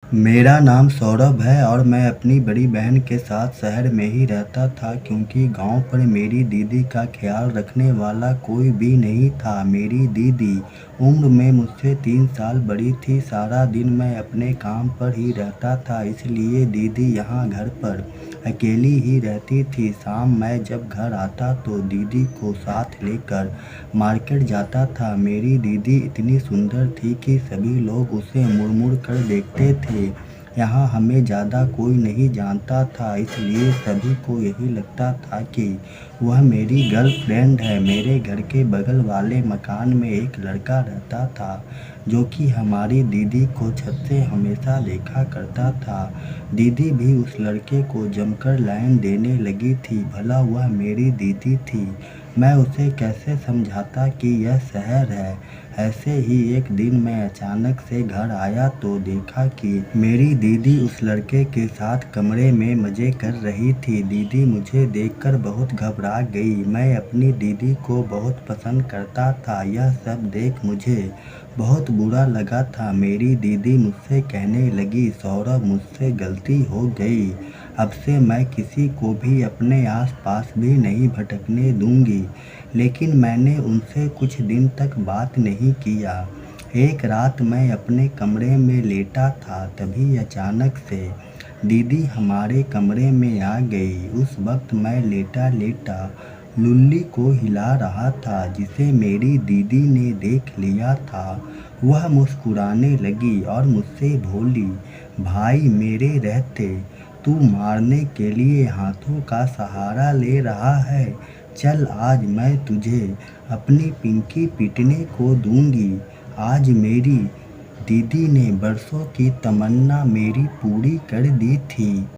मेरा नाम सौरभ है और मैं अपनी बड़ी बहन के साथ शहर में ही रहता था क्योंकि गांव पर मेरी दीदी का ख्याल रखने वाला कोई भी नहीं था। मेरी दीदी उम्र में मुझसे 3 साल बड़ी थी। सारा दिन मैं अपने काम पर ही रहता था, इसलिए दीदी यहाँ घर पर अकेली ही रहती थी। शाम मैं जब घर आता तो दीदी को साथ लेकर मार्केट जाता था। मेरी दीदी इतनी सुंदर थी कि सभी लोग उसे मुड़ मुड़ कर देखते थे। यहाँ हमें ज़्यादा कोई नहीं जानता था, इसलिए सभी को यही लगता था कि वह मेरी गर्लफ्रेंड है। मेरे घर के बगल वाले मकान में एक लड़का रहता था जो कि हमारी दीदी को छत से हमेशा देखा करता था। दीदी भी उस लड़के को जमकर लाइन देने लगी थी। भला वह मेरी दीदी थी, मैं उसे कैसे समझाता कि यह शहर है। ऐसे ही एक दिन मैं अचानक से घर आया तो देखा कि मेरी दीदी उस लड़के के साथ कमरे में मज़े कर रही थी। दीदी मुझे देखकर बहुत घबरा गई। मैं अपनी दीदी को बहुत पसंद करता था। यह सब देख मुझे बहुत बुरा लगा था। मेरी दीदी मुझसे कहने लगी, सौरभ मुझसे गलती हो गई, अब से मैं किसी को भी अपने आसपास भी नहीं भटकने दूंगी। लेकिन मैंने उनसे कुछ दिन तक बात नहीं किया। एक रात मैं अपने कमरे में लेटा था, तभी अचानक से दीदी हमारे कमरे में आ गई। उस वक्त मैं लेटा लेटा लुल्ली को हिला रहा था, जिसे मेरी दीदी ने देख लिया था। वह मुस्कुराने लगी और मुझसे बोली, भाई मेरे रहते तू मारने के लिए हाथों का सहारा ले रहा है। चल आज मैं तुझे अपनी पिंकी पीटने को दूंगी। आज मेरी दीदी ने बरसों की तमन्ना मेरी पूरी कर दी थी।